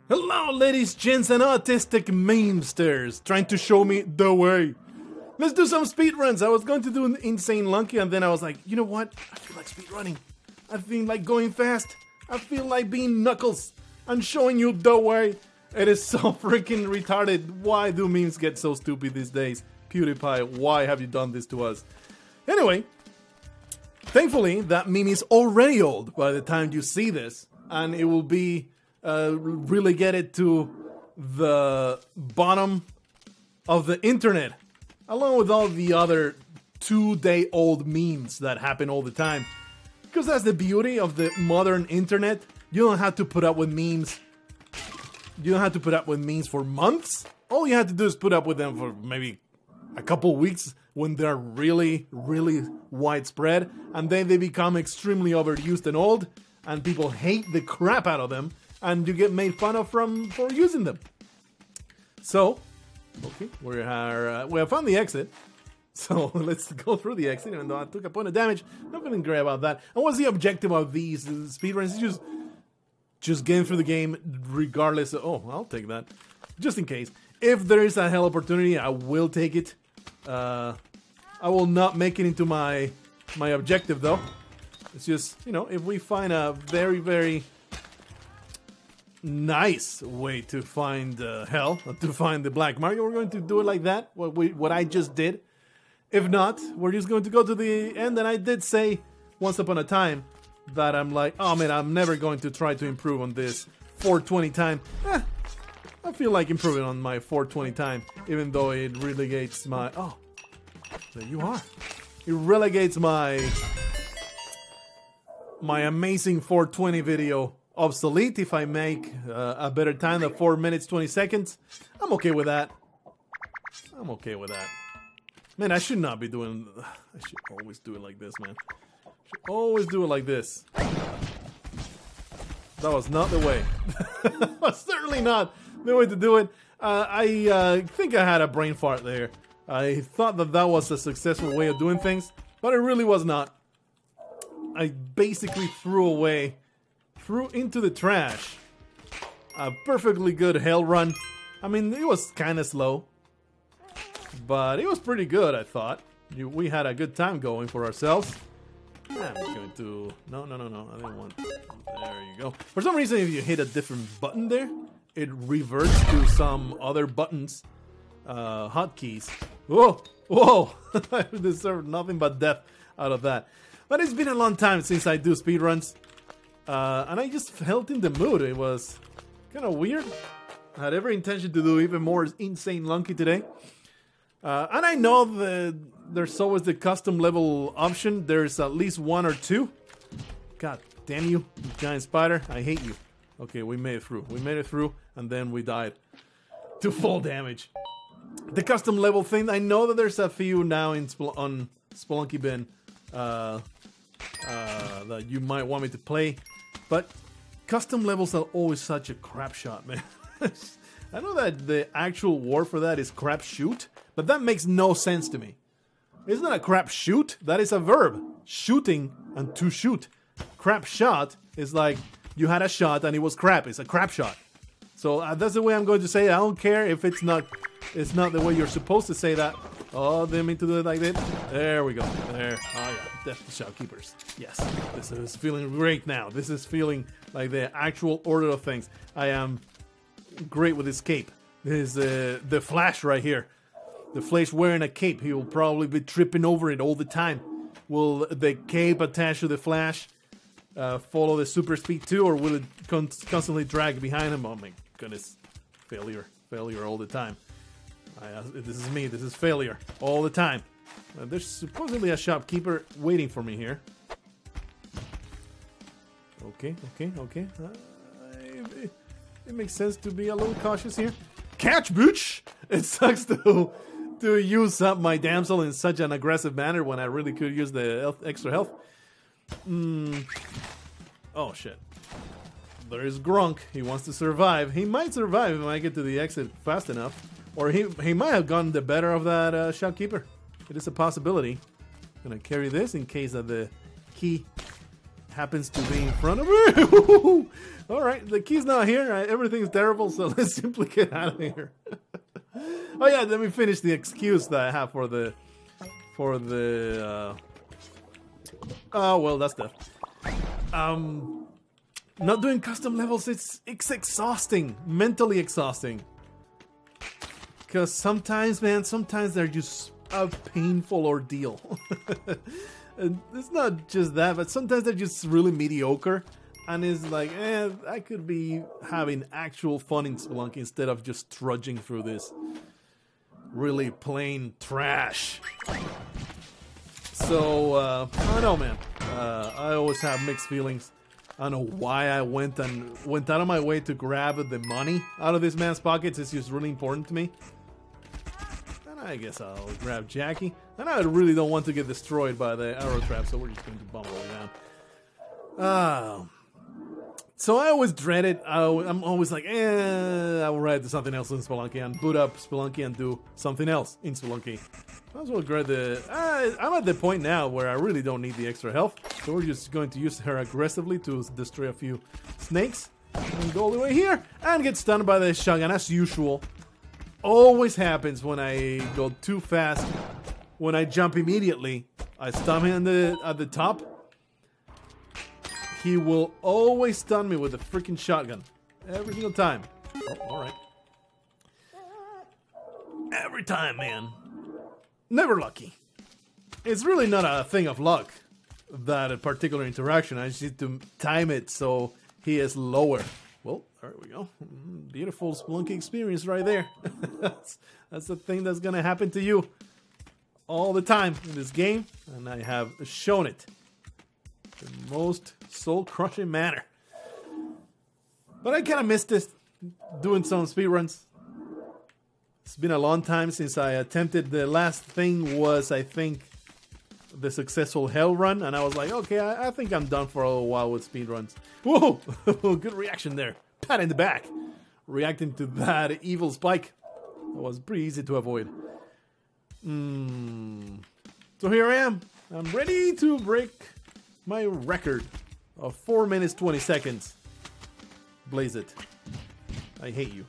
Hello, ladies, gents, and autistic memesters trying to show me the way. Let's do some speedruns. I was going to do an Insane Lunky, and then I was like, you know what? I feel like speedrunning. I feel like going fast. I feel like being Knuckles and showing you the way. It is so freaking retarded. Why do memes get so stupid these days? PewDiePie, why have you done this to us? Anyway, thankfully, that meme is already old by the time you see this, and it will be relegated to the bottom of the internet, along with all the other 2-day-old memes that happen all the time. Because that's the beauty of the modern internet. You don't have to put up with memes. You don't have to put up with memes for months. All you have to do is put up with them for maybe a couple weeks when they're really, really widespread. And then they become extremely overused and old. And people hate the crap out of them. And you get made fun of for using them. So, okay, we have found the exit. So let's go through the exit, even though I took a point of damage. I'm feeling great about that. And what's the objective of these speedruns? It's just getting through the game regardless of... Oh, I'll take that. Just in case. If there is a hell opportunity, I will take it. I will not make it into my objective, though. It's just, you know, if we find a very, very nice way to find hell, to find the black market, we're going to do it like that, what I just did. If not, we're just going to go to the end. And I did say once upon a time that I'm like, oh man, I'm never going to try to improve on this 420 time. I feel like improving on my 420 time, even though it relegates my... Oh, there you are. It relegates my amazing 420 video obsolete if I make a better time than 4 minutes 20 seconds. I'm okay with that. I'm okay with that. Man, I should not be doing... I should always do it like this, man. I should always do it like this. That was not the way. That was certainly not the way to do it. I think I had a brain fart there. I thought that was a successful way of doing things, but it really was not. I basically threw into the trash a perfectly good hell run. I mean, it was kind of slow, but it was pretty good, I thought. We had a good time going for ourselves. I'm going to... No. I didn't want... There you go. For some reason, if you hit a different button there, it reverts to some other buttons, hotkeys. Whoa! I deserve nothing but death out of that. But it's been a long time since I do speedruns. And I just felt in the mood. It was kind of weird. I had every intention to do even more Insane Lunky today. And I know that there's always the custom level option. There's at least one or two. God damn you, giant spider. I hate you. Okay, we made it through. We made it through, and then we died to full damage. The custom level thing, I know that there's a few now on Spelunky Bin that you might want me to play. But custom levels are always such a crap shot, man. I know that the actual word for that is crap shoot, but that makes no sense to me. Isn't that a crap shoot? That is a verb. Shooting and to shoot. Crap shot is like you had a shot and it was crap. It's a crap shot. So that's the way I'm going to say it. I don't care if it's not the way you're supposed to say that. Oh, didn't mean to do it like that. There we go. There. Oh yeah, death to shopkeepers. Yes, this is feeling great now. This is feeling like the actual order of things. I am great with this cape. This is the Flash right here. The Flash wearing a cape. He will probably be tripping over it all the time. Will the cape attached to the Flash follow the super speed too, or will it constantly drag behind him? Oh my goodness. Failure all the time. This is me. This is failure all the time. There's supposedly a shopkeeper waiting for me here. Okay. It makes sense to be a little cautious here. Catch, bitch! It sucks to use up my damsel in such an aggressive manner when I really could use the extra health. Oh shit. There is Grunk. He wants to survive. He might survive if I get to the exit fast enough. Or he might have gotten the better of that shopkeeper. It is a possibility. Gonna carry this in case that the key happens to be in front of me. Alright, the key's not here. Everything's terrible, so let's simply get out of here. Oh yeah, let me finish the excuse that I have for the... Oh, well, that's the... Not doing custom levels, it's exhausting. Mentally exhausting. Because sometimes, man, sometimes they're just a painful ordeal. And it's not just that, but sometimes they're just really mediocre. And it's like, I could be having actual fun in Spelunky instead of just trudging through this really plain trash. So, I don't know, man. I always have mixed feelings. I don't know why I went out of my way to grab the money out of this man's pockets. It's just really important to me. And I guess I'll grab Jackie. And I really don't want to get destroyed by the arrow trap, so we're just going to bump all the way down. So I always dread it. I'm always like, I will ride to something else in Spelunky and boot up Spelunky and do something else in Spelunky. Might as well grab the... I'm at the point now where I really don't need the extra health. So we're just going to use her aggressively to destroy a few snakes. And go all the way here and get stunned by the shotgun as usual. Always happens when I go too fast. When I jump immediately, I stun him at the top. He will always stun me with a freaking shotgun. Every single time. Oh, alright. Every time, man. Never lucky. It's really not a thing of luck, that particular interaction. I just need to time it so he is lower. Well, there we go. Beautiful Spelunky experience right there. That's the thing that's gonna happen to you all the time in this game, and I have shown it in the most soul-crushing manner. But I kind of missed this, doing some speedruns. It's been a long time since I attempted. The last thing was, I think, the successful hell run, and I was like, okay, I think I'm done for a little while with speedruns. Whoa! Good reaction there. Pat in the back. Reacting to that evil spike. It was pretty easy to avoid. So here I am. I'm ready to break my record of 4 minutes 20 seconds. Blaze it. I hate you.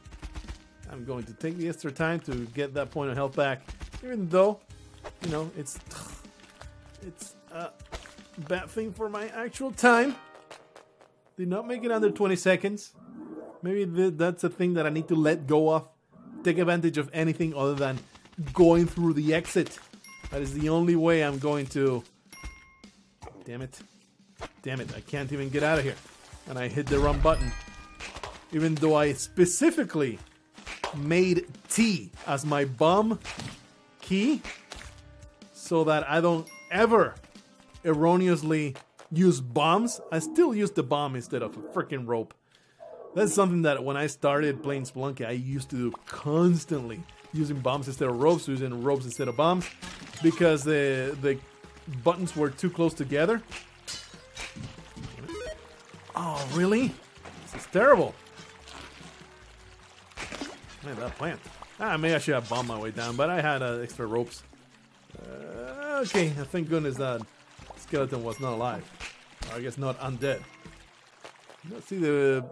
I'm going to take the extra time to get that point of health back, even though, you know, it's a bad thing for my actual time. Did not make it under 20 seconds. Maybe that's a thing that I need to let go of. Take advantage of anything other than going through the exit. That is the only way I'm going to... Damn it. Damn it, I can't even get out of here. And I hit the wrong button. Even though I specifically made T as my bomb key so that I don't ever erroneously use bombs. I still use the bomb instead of a freaking rope. That's something that when I started playing Spelunky, I used to do constantly. Using bombs instead of ropes, using ropes instead of bombs, because the buttons were too close together. Oh, really? This is terrible. Man, that plant. Maybe I should have bombed my way down, but I had extra ropes. Okay, thank goodness that skeleton was not alive. Or I guess not undead. Not see the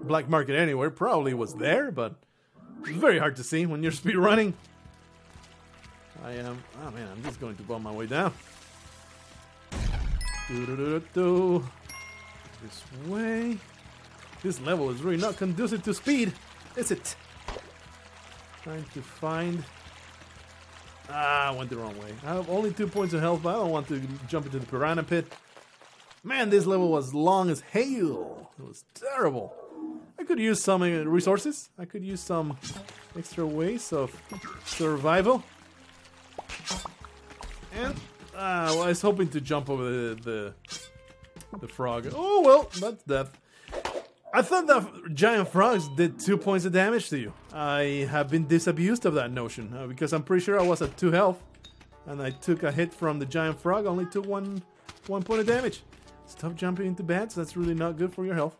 black market anywhere. Probably was there, but it's very hard to see when you're speedrunning. I am... Oh man, I'm just going to bomb my way down. This way. This level is really not conducive to speed, is it? Trying to find... I went the wrong way. I have only 2 points of health, but I don't want to jump into the piranha pit. Man, this level was long as hell. It was terrible. I could use some resources. I could use some extra ways of survival. And I was hoping to jump over the frog. Oh well, that's death. I thought that giant frogs did 2 points of damage to you. I have been disabused of that notion because I'm pretty sure I was at 2 health, and I took a hit from the giant frog. Only took one point of damage. Stop jumping into beds. That's really not good for your health.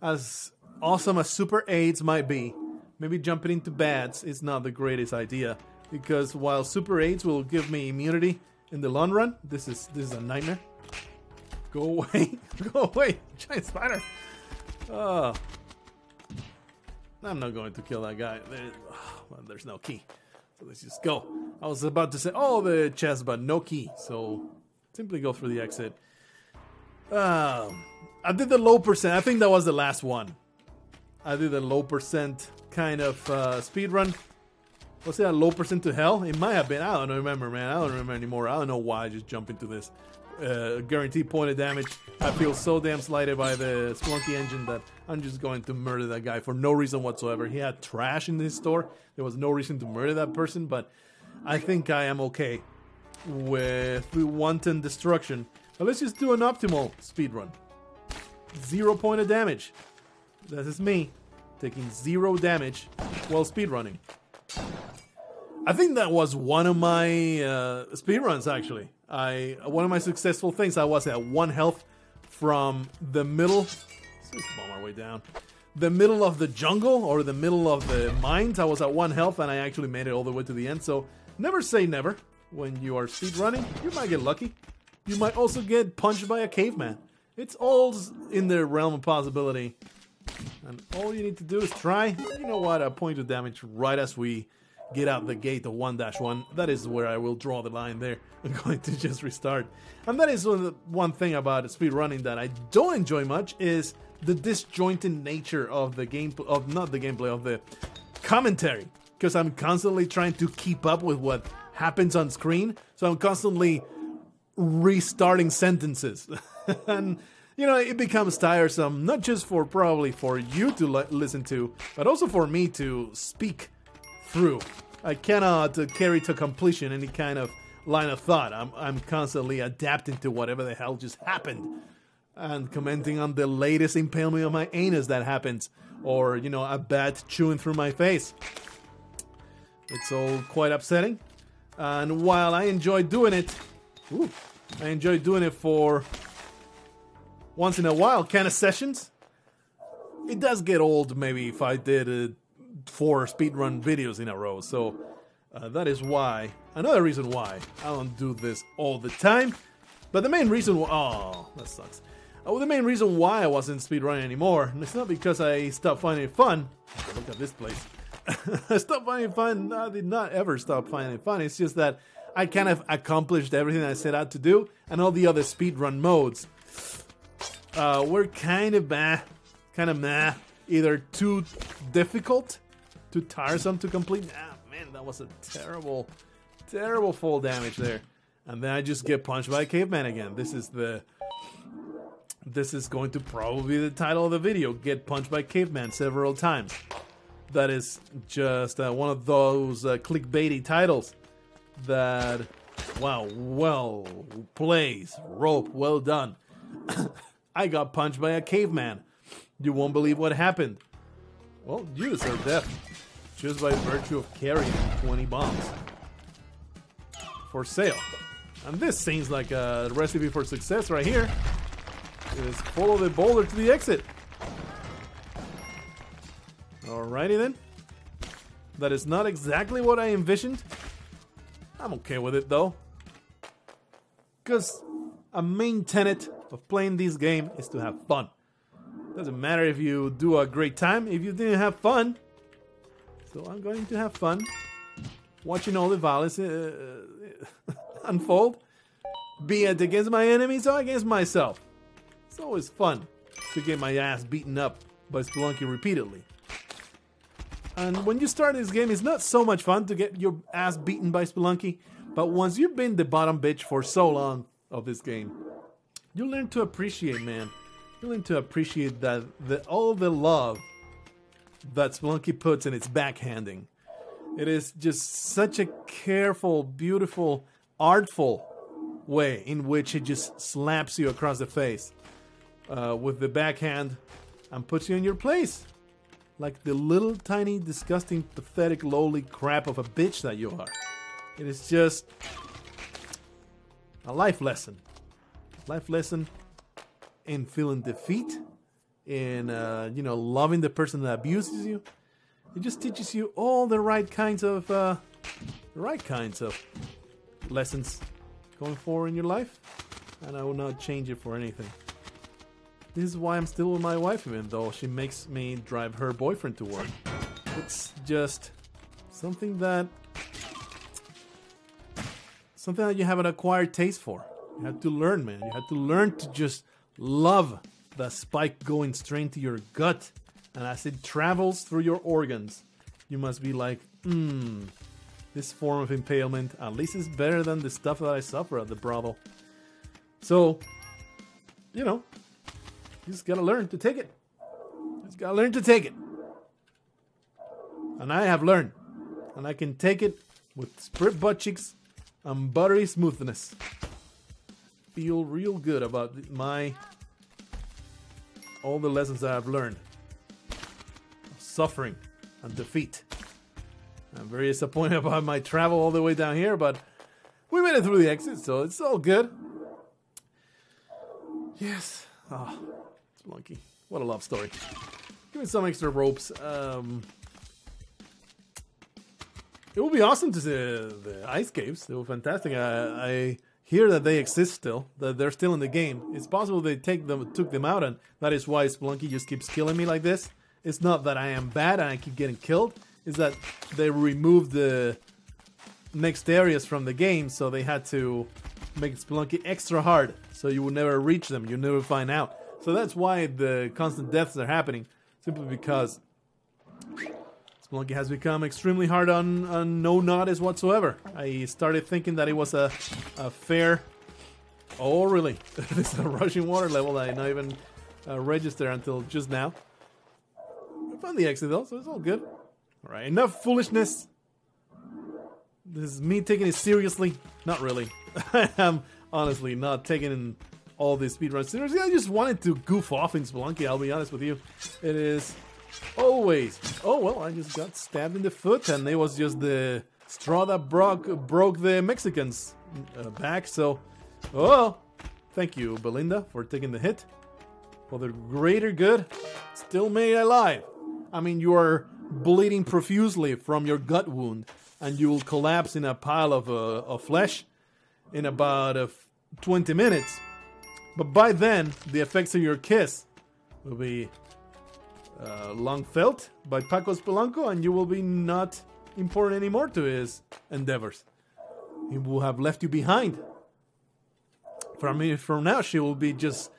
As awesome as super aids might be, maybe jumping into beds is not the greatest idea, because while super aids will give me immunity in the long run, this is a nightmare. Go away. Go away. Giant spider. Oh. I'm not going to kill that guy. Well, there's no key. So let's just go. I was about to say, oh, the chest, but no key. So simply go through the exit. I did the low percent. I think that was the last one. I did a low percent kind of speed run. Was it a low percent to hell? It might have been. I don't remember, man. I don't remember anymore. I don't know why I just jumped into this. Guaranteed point of damage. I feel so damn slighted by the Spelunky engine that I'm just going to murder that guy for no reason whatsoever. He had trash in his store. There was no reason to murder that person, but I think I am okay with wanton destruction. But let's just do an optimal speedrun. 0 point of damage. That is me taking 0 damage while speedrunning. I think that was one of my speedruns, actually. One of my successful things, I was at 1 health from the middle. Let's just bomb our way down. The middle of the jungle, or the middle of the mines. I was at 1 health, and I actually made it all the way to the end. So never say never. When you are speedrunning, you might get lucky. You might also get punched by a caveman. It's all in the realm of possibility. And all you need to do is try. You know what? A point of damage right as we get out the gate of 1-1. That is where I will draw the line there. I'm going to just restart. And that is one thing about speedrunning that I don't enjoy much is the disjointed nature of the gameplay, of the commentary. Because I'm constantly trying to keep up with what happens on screen. So I'm constantly restarting sentences. And you know, it becomes tiresome, not just probably for you to listen to, but also for me to speak through. I cannot carry to completion any kind of line of thought. I'm constantly adapting to whatever the hell just happened and commenting on the latest impalement of my anus that happens, or you know, a bat chewing through my face. It's all quite upsetting. And while I enjoy doing it, I enjoy doing it for once in a while kind of sessions. It does get old maybe if I did 4 speedrun videos in a row. So that is why, another reason why I don't do this all the time. But the main reason oh, that sucks. The main reason why I wasn't speedrunning anymore, and it's not because I stopped finding it fun. Look at this place. I stopped finding it fun. I did not ever stop finding it fun. It's just that I kind of accomplished everything I set out to do, and all the other speedrun modes were kind of meh, either too difficult, too tiresome to complete. Man, that was a terrible, terrible fall damage there. And then I just get punched by a caveman again. This is going to probably be the title of the video, Get Punched by Caveman Several Times. That is just one of those clickbaity titles that, wow, well plays, rope, well done. I got punched by a caveman. You won't believe what happened. Well, you deserve death, just by virtue of carrying 20 bombs. For sale. And this seems like a recipe for success right here. It is follow the boulder to the exit. Alrighty then. That is not exactly what I envisioned. I'm okay with it though. Because a main tenet of playing this game is to have fun. Doesn't matter if you do a great time if you didn't have fun. So I'm going to have fun watching all the violence unfold, be it against my enemies or against myself. It's always fun to get my ass beaten up by Spelunky repeatedly. And when you start this game, it's not so much fun to get your ass beaten by Spelunky, but once you've been the bottom bitch for so long of this game, you learn to appreciate, man. You learn to appreciate that all the love that Spelunky puts in its backhanding. It is just such a careful, beautiful, artful way in which it just slaps you across the face with the backhand and puts you in your place. Like the little, tiny, disgusting, pathetic, lowly crap of a bitch that you are. It is just a life lesson. Life lesson in feeling defeat, in loving the person that abuses you. It just teaches you all the right kinds of lessons going forward in your life. and I will not change it for anything. This is why I'm still with my wife, even though she makes me drive her boyfriend to work. It's just something that you have an acquired taste for. You have to learn, man. You have to learn to just love the spike going straight into your gut. And as it travels through your organs, you must be like, this form of impalement at least is better than the stuff that I suffer at the brothel. So, you know, you just gotta learn to take it. Just gotta learn to take it. And I have learned. And I can take it with sprit butt cheeks and buttery smoothness. Feel real good about all the lessons that I've learned. Suffering and defeat. I'm very disappointed about my travel all the way down here, but we made it through the exit, so it's all good. Yes. Oh, Spelunky. What a love story. Give me some extra ropes. It would be awesome to see the ice caves. They were fantastic. I hear that they exist still, that they're still in the game. It's possible they took them out, and that is why Spelunky just keeps killing me like this. It's not that I am bad and I keep getting killed. It's that they removed the next areas from the game, so they had to make Spelunky extra hard, so you would never reach them. You never find out. So that's why the constant deaths are happening, simply because Spelunky has become extremely hard on no notice whatsoever. I started thinking that it was a fair... Oh, really? This is a rushing water level that I not even registered until just now. I found the exit though, so it's all good. Alright, enough foolishness. This is me taking it seriously. Not really. I am honestly not taking all these speedruns seriously. I just wanted to goof off in Spelunky, I'll be honest with you. It is always... Oh, well, I just got stabbed in the foot, and it was just the straw that broke the Mexicans' back, so... Oh, thank you, Belinda, for taking the hit. For the greater good, still made alive. I mean, you are bleeding profusely from your gut wound, and you will collapse in a pile of flesh in about 20 minutes. But by then, the effects of your kiss will be long felt by Paco Spelunky, and you will be not important anymore to his endeavors. He will have left you behind. From now, she will be just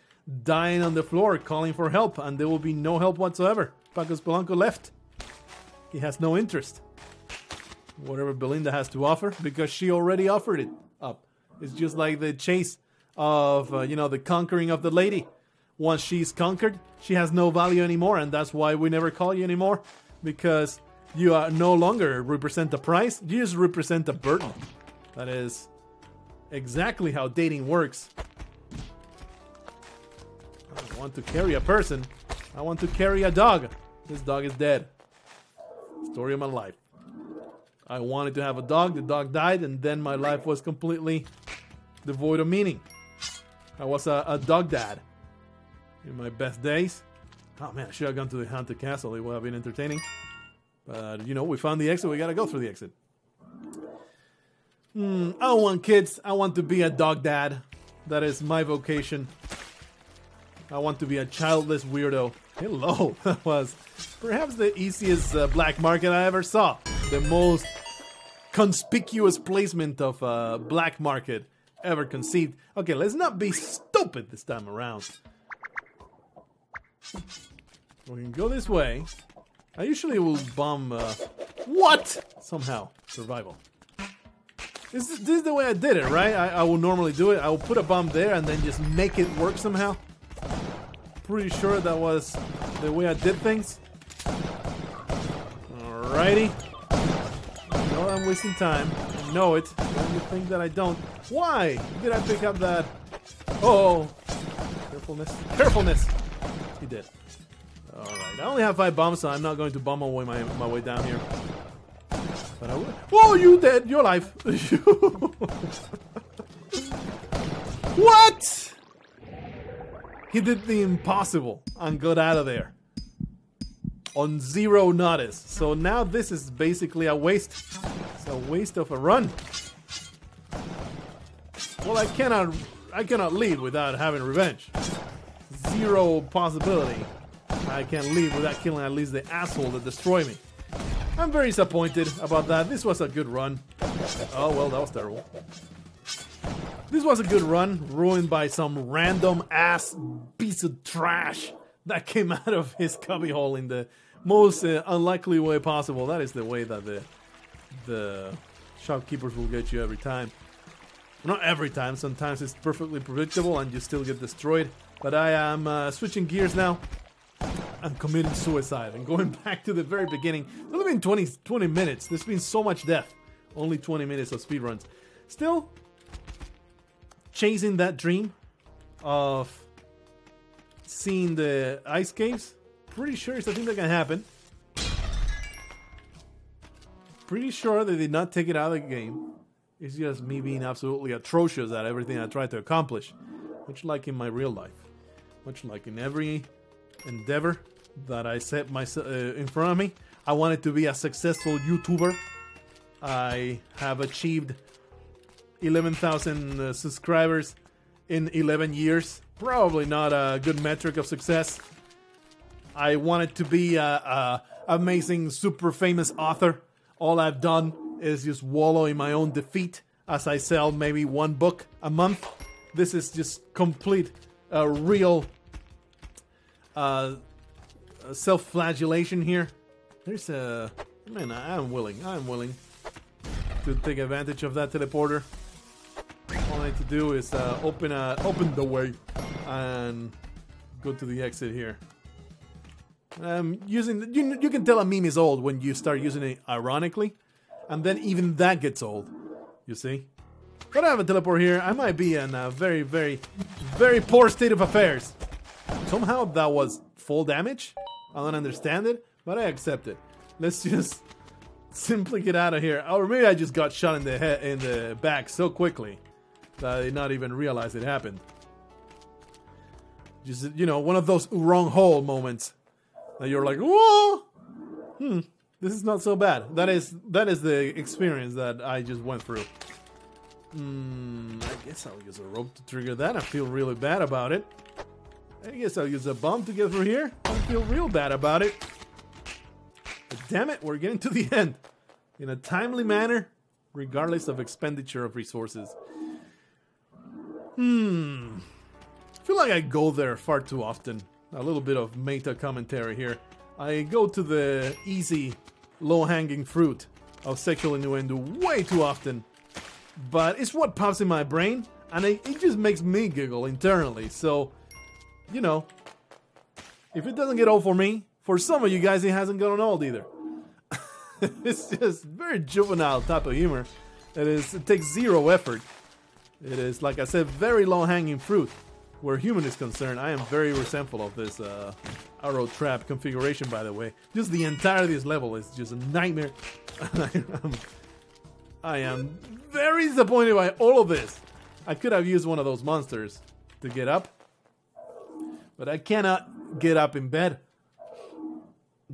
dying on the floor, calling for help, and there will be no help whatsoever. Paco Spelunky left. He has no interest. Whatever Belinda has to offer, because she already offered it up. It's just like the chase of, the conquering of the lady. Once she's conquered, she has no value anymore, and that's why we never call you anymore. Because you are no longer represent a price, you just represent a burden. That is exactly how dating works. I don't want to carry a person. I want to carry a dog. This dog is dead. Story of my life. I wanted to have a dog. The dog died, and then my life was completely devoid of meaning. I was a dog dad in my best days. Oh man, I should have gone to the haunted castle. It would have been entertaining. But we found the exit. We gotta go through the exit. I don't want kids. I want to be a dog dad. That is my vocation. I want to be a childless weirdo. Hello. That was perhaps the easiest black market I ever saw. The most conspicuous placement of black market ever conceived. Okay, let's not be stupid this time around. We can go this way. I usually will bomb... What? Somehow. Survival. This is the way I did it, right? I will normally do it. I will put a bomb there and then just make it work somehow. Pretty sure that was the way I did things. Alrighty. I know I'm wasting time. I know it. Don't you think that I don't? Why did I pick up that? Oh. Carefulness. Carefulness. He did. Alright. I only have 5 bombs, so I'm not going to bomb my way down here. But I will. Whoa, you dead. You're alive. What? He did the impossible and got out of there. On 0 notice. So now this is basically a waste. It's a waste of a run. Well, I cannot I cannot leave without having revenge. Zero possibility I can leave without killing at least the asshole that destroyed me. I'm very disappointed about that. This was a good run. Oh, well, that was terrible. This was a good run, ruined by some random ass piece of trash that came out of his cubbyhole in the most unlikely way possible. That is the way that the shopkeepers will get you every time. Not every time, sometimes it's perfectly predictable and you still get destroyed. But I am switching gears now. I'm committing suicide and going back to the very beginning. It's only been 20 minutes. There's been so much death. Only 20 minutes of speedruns. Still chasing that dream of seeing the ice caves. Pretty sure it's a thing that can happen. Pretty sure they did not take it out of the game. It's just me being absolutely atrocious at everything I try to accomplish. Much like in my real life. Much like in every endeavor that I set myself in front of me. I wanted to be a successful YouTuber. I have achieved 11,000 subscribers in 11 years. Probably not a good metric of success. I wanted to be a amazing, super famous author. All I've done is just wallow in my own defeat as I sell maybe one book a month. This is just complete, real self-flagellation here. There's a... Man, I'm willing to take advantage of that teleporter. All I need to do is open the way and go to the exit here. Using you can tell a meme is old when you start using it ironically, and then even that gets old. You see? But I have a teleport here. I might be in a very, very, very poor state of affairs. Somehow that was full damage. I don't understand it, but I accept it. Let's just simply get out of here. Or maybe I just got shot in the head, in the back so quickly that I did not even realize it happened. Just, you know, one of those wrong hole moments that you're like, whoa, this is not so bad. That is the experience that I just went through. I guess I'll use a rope to trigger that. I feel really bad about it. I guess I'll use a bomb to get through here. I feel real bad about it. But damn it, we're getting to the end. In a timely manner, regardless of expenditure of resources. I feel like I go there far too often. A little bit of meta commentary here. I go to the easy, low-hanging fruit of sexual innuendo way too often. But it's what pops in my brain, and it just makes me giggle internally. So, you know, if it doesn't get old for me, for some of you guys, it hasn't gotten old either. It's just very juvenile type of humor. It takes zero effort. It is, like I said, very low-hanging fruit. Where human is concerned, I am very resentful of this arrow trap configuration, by the way. Just the entirety of this level is just a nightmare. I am very disappointed by all of this. I could have used one of those monsters to get up. But I cannot get up in bed.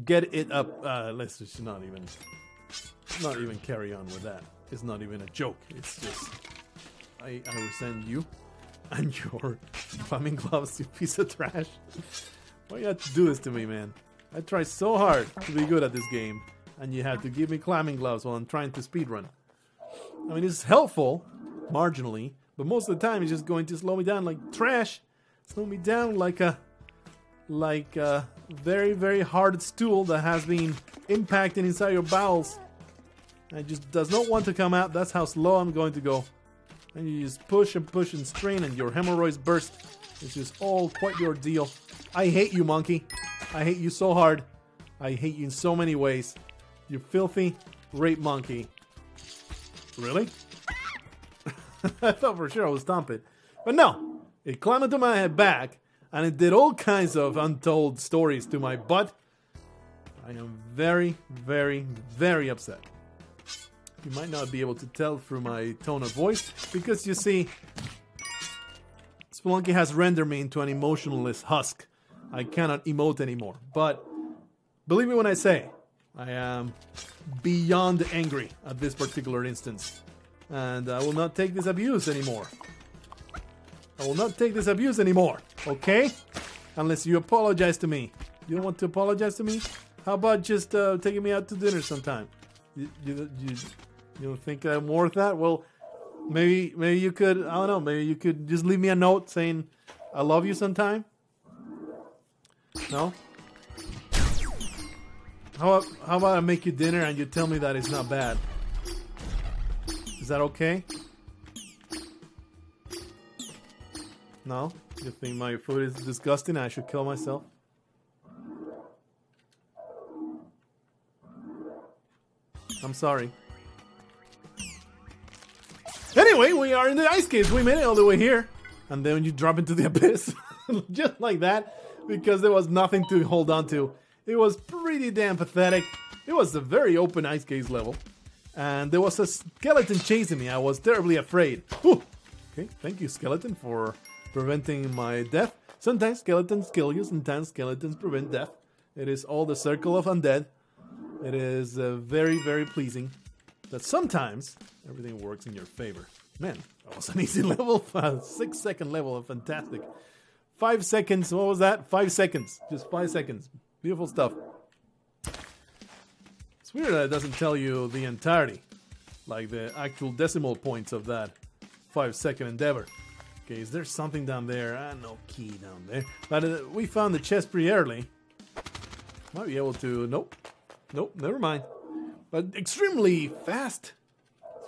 Get it up. Let's just not even carry on with that. It's not even a joke. It's just... I resent you and your climbing gloves, you piece of trash. Why you have to do this to me, man? I try so hard to be good at this game, and you have to give me climbing gloves while I'm trying to speedrun. I mean, it's helpful, marginally, but most of the time it's just going to slow me down like trash. Slow me down like a very, very hard stool that has been impacting inside your bowels. And it just does not want to come out. That's how slow I'm going to go. And you just push and strain and your hemorrhoids burst. It's just all quite the ordeal. I hate you, monkey. I hate you so hard. I hate you in so many ways. You filthy rape monkey. Really? I thought for sure I would stomp it. But no. It climbed into my back and it did all kinds of untold stories to my butt. I am very, very, very upset. You might not be able to tell through my tone of voice because you see, Spelunky has rendered me into an emotionless husk. I cannot emote anymore. But believe me when I say, I am beyond angry at this particular instance. And I will not take this abuse anymore. I will not take this abuse anymore, okay? Unless you apologize to me. You don't want to apologize to me? How about just taking me out to dinner sometime? You don't think I'm worth that? Well, maybe you could, I don't know, maybe you could just leave me a note saying I love you sometime? No? How about I make you dinner and you tell me that it's not bad? Is that okay? No? You think my food is disgusting and I should kill myself? I'm sorry. Anyway, we are in the ice caves. We made it all the way here. And then you drop into the abyss. Just like that. Because there was nothing to hold on to. It was pretty damn pathetic. It was a very open ice caves level. And there was a skeleton chasing me. I was terribly afraid. Whew. Okay, thank you, skeleton, for preventing my death. Sometimes skeletons kill you. Sometimes skeletons prevent death. It is all the circle of undead. It is very, very pleasing that sometimes everything works in your favor. Man, that was an easy level. 6-second level. Fantastic. 5 seconds. What was that? 5 seconds. Just 5 seconds. Beautiful stuff. It's weird that it doesn't tell you the entirety. Like the actual decimal points of that 5-second endeavor. Okay, is there something down there? No key down there. But we found the chest pretty early. Might be able to... Nope. Nope, never mind. But extremely fast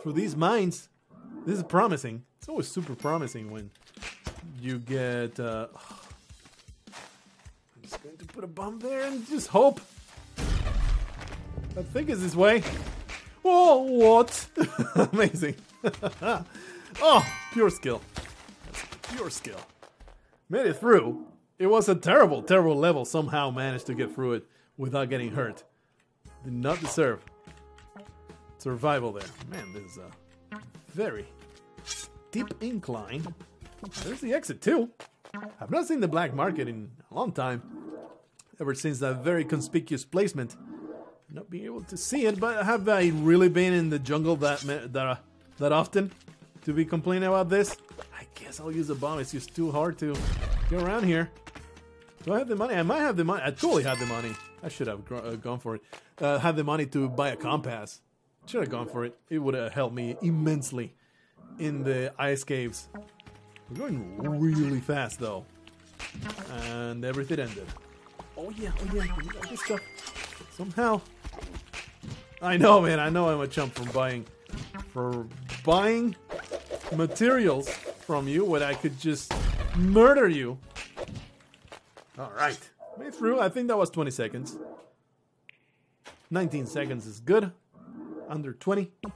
through these mines. This is promising. It's always super promising when you get... I'm just going to put a bomb there and just hope. I think it's this way. Oh, what? Amazing. Oh, pure skill. That's pure skill. Made it through. It was a terrible, terrible level. Somehow managed to get through it without getting hurt. Did not deserve survival there. Man, this is a very steep incline. There's the exit too. I've not seen the black market in a long time. Ever since that very conspicuous placement. Not being able to see it, but have I really been in the jungle that often to be complaining about this? I guess I'll use a bomb. It's just too hard to get around here. Do I have the money? I might have the money. I totally had the money. I should have gone for it. Have the money to buy a compass. Should have gone for it. It would have helped me immensely in the ice caves. We're going really fast though, and everything ended. Oh yeah, we got this stuff somehow. I know, man. I know I'm a chump for buying materials from you when I could just murder you. All right, made through. I think that was 20 seconds. 19 seconds is good. Under 20. All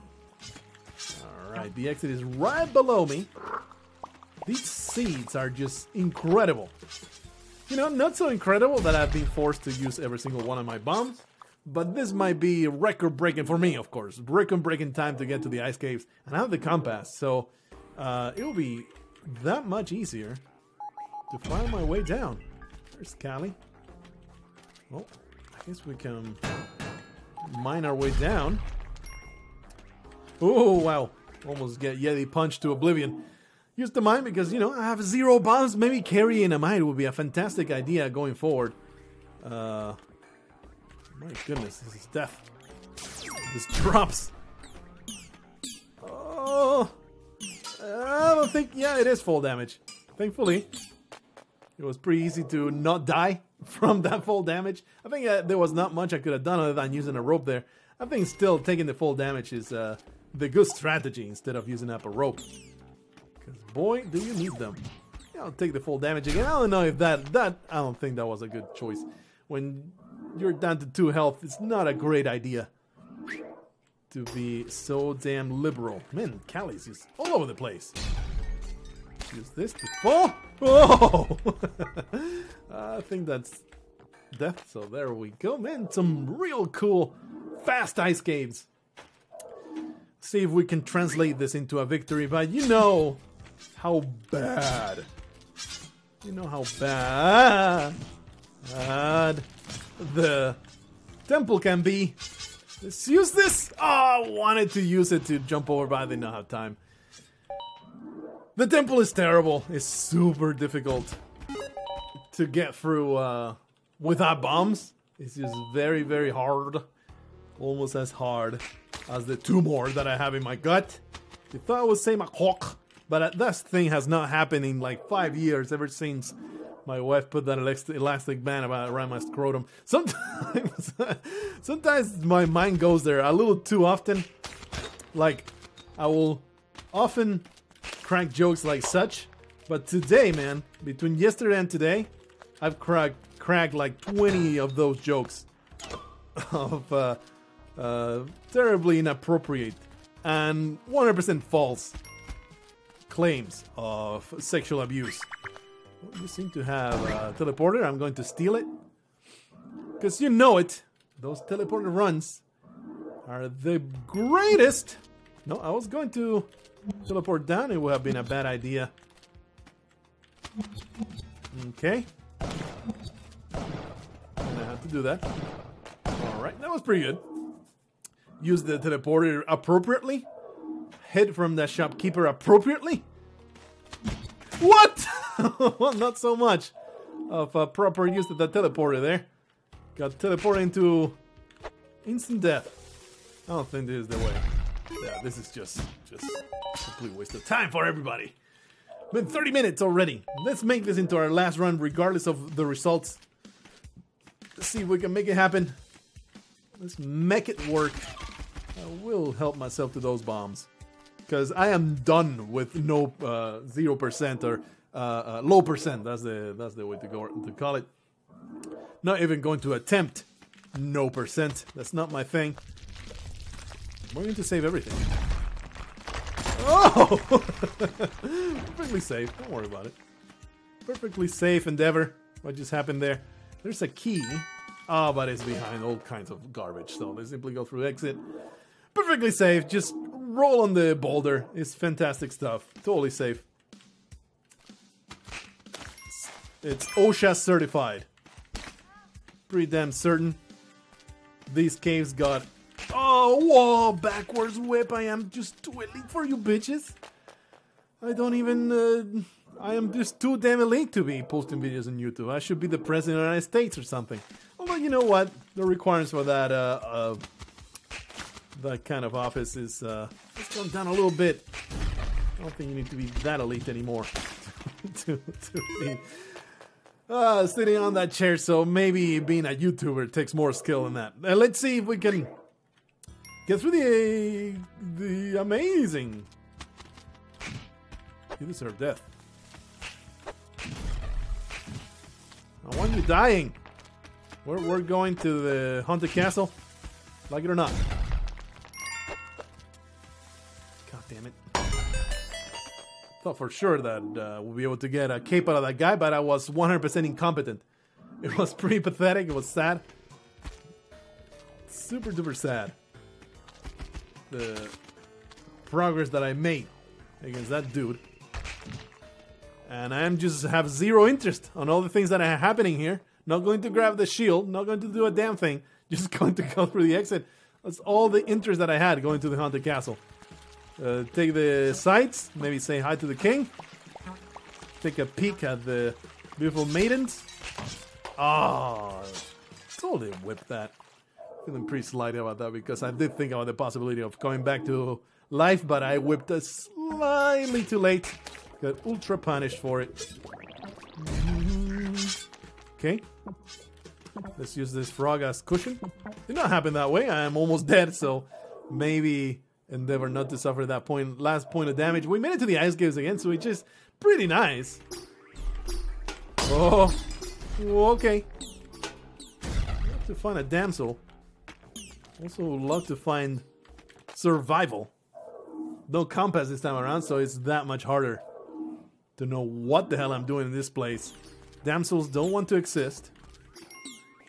right, the exit is right below me. These seeds are just incredible. You know, not so incredible that I've been forced to use every single one of my bombs. But this might be record-breaking for me, of course. Record-breaking time to get to the ice caves. And I have the compass, so it will be that much easier to find my way down. There's Callie. Well, I guess we can mine our way down. Oh, wow. Almost get Yeti punched to oblivion. Use the mine because, you know, I have 0 bombs. Maybe carrying a mine would be a fantastic idea going forward. My goodness, this is death. This drops. Oh, I don't think, yeah, it is full damage. Thankfully, it was pretty easy to not die from that full damage. I think there was not much I could have done other than using a rope there. I think still taking the full damage is the good strategy instead of using up a rope. Because boy, do you need them. Yeah, I'll take the full damage again. I don't know if that I don't think that was a good choice. When you're down to 2 health, it's not a great idea to be so damn liberal. Man, Callie's just all over the place. Use this to fall. Oh! I think that's death, so there we go. Man, some real cool, fast ice caves. See if we can translate this into a victory, but you know how bad. You know how bad the temple can be. Let's use this. Oh, I wanted to use it to jump over, but I did not have time. The temple is terrible. It's super difficult to get through without bombs. It's just very, very hard. Almost as hard as the 2 more that I have in my gut. You thought I would say my cock, but that thing has not happened in like 5 years, ever since my wife put that elastic band around my scrotum. Sometimes my mind goes there a little too often. Like, I will often crack jokes like such, but today, man, between yesterday and today, I've cracked like 20 of those jokes of terribly inappropriate and 100% false claims of sexual abuse. Well, you seem to have a teleporter. I'm going to steal it, because you know it. Those teleporter runs are the greatest. No, I was going to teleport down. It would have been a bad idea. Okay. And I had to do that. Alright, that was pretty good. Use the teleporter appropriately. Hid from the shopkeeper appropriately. What? Well, not so much of a proper use of the teleporter there. Got teleported into instant death. I don't think this is the way. Yeah, this is just a complete waste of time for everybody. Been 30 minutes already. Let's make this into our last run regardless of the results. Let's see if we can make it happen. Let's make it work. I will help myself to those bombs, because I am done with no 0% or low percent. That's the way to call it. Not even going to attempt no percent. That's not my thing. We're going to save everything. Oh! Perfectly safe. Don't worry about it. Perfectly safe endeavor. What just happened there? There's a key. Oh, but it's behind all kinds of garbage. So let's simply go through exit. Perfectly safe. Just roll on the boulder. It's fantastic stuff. Totally safe. It's OSHA certified. Pretty damn certain. These caves got... Oh, whoa, backwards whip. I am just too elite for you bitches. I don't even... I am just too damn elite to be posting videos on YouTube. I should be the president of the United States or something. Although, you know what? The requirements for that that kind of office is it's gone down a little bit. I don't think you need to be that elite anymore to be sitting on that chair. So maybe being a YouTuber takes more skill than that. Let's see if we can get through the amazing. You deserve death. I want you dying. We're going to the haunted castle, like it or not. God damn it. Thought for sure that we'll be able to get a cape out of that guy, but I was 100% incompetent. It was pretty pathetic. It was sad. Super duper sad. The progress that I made against that dude. And I just have zero interest on all the things that are happening here. Not going to grab the shield. Not going to do a damn thing. Just going to go through the exit. That's all the interest that I had going to the haunted castle. Take the sights. Maybe say hi to the king. Take a peek at the beautiful maidens. Ah, totally whipped that. Feeling pretty slighted about that because I did think about the possibility of going back to life, but I whipped it slightly too late. Got ultra punished for it. Okay. Let's use this frog as cushion. Did not happen that way. I am almost dead, so maybe endeavor not to suffer that last point of damage. We made it to the ice caves again, so which is pretty nice. Oh, okay. Love to find a damsel. Also love to find survival. No compass this time around, so it's that much harder to know what the hell I'm doing in this place. Damsels don't want to exist.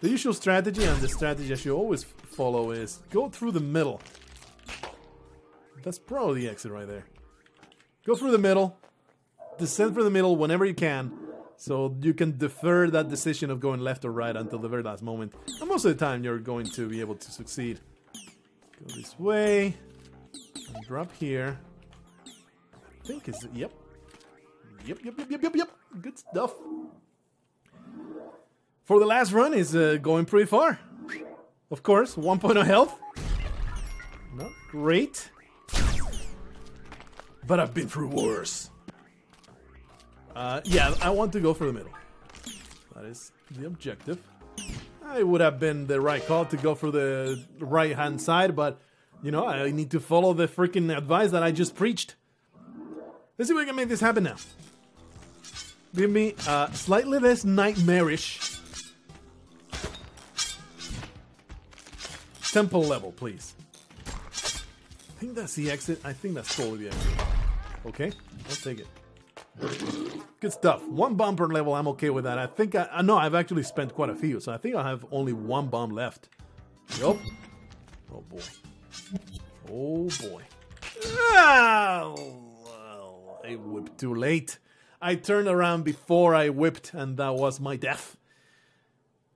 The usual strategy, and the strategy I should always follow, is go through the middle. That's probably the exit right there. Go through the middle. Descend through the middle whenever you can, so you can defer that decision of going left or right until the very last moment. And most of the time you're going to be able to succeed. Go this way. And drop here. I think it's... Yep. Yep. Good stuff. For the last run is going pretty far. Of course, 1.0 health. Not great. But I've been through worse. Yeah, I want to go for the middle. That is the objective. It would have been the right call to go for the right-hand side, but, you know, I need to follow the freaking advice that I just preached. Let's see if we can make this happen now. Give me slightly less nightmarish temple level, please. I think that's the exit. I think that's totally the exit. Okay, I'll take it. Good stuff. 1 bomb per level, I'm okay with that. I think I know I've actually spent quite a few, so I think I have only 1 bomb left. Yup. Oh boy. Oh boy. Oh, I whipped too late. I turned around before I whipped, and that was my death.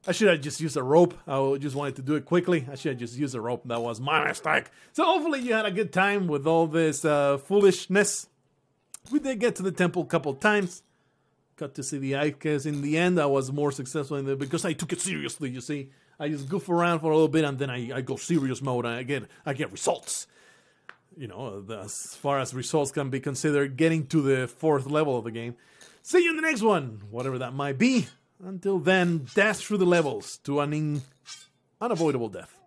I should have just used a rope. I just wanted to do it quickly. I should have just used a rope. That was my mistake. So hopefully you had a good time with all this foolishness. We did get to the temple a couple times. Got to see the icons. In the end, I was more successful in because I took it seriously, you see. I just goof around for a little bit, and then I go serious mode, and I get results. You know, as far as results can be considered, getting to the 4th level of the game. See you in the next one, whatever that might be. Until then, dash through the levels to an unavoidable death.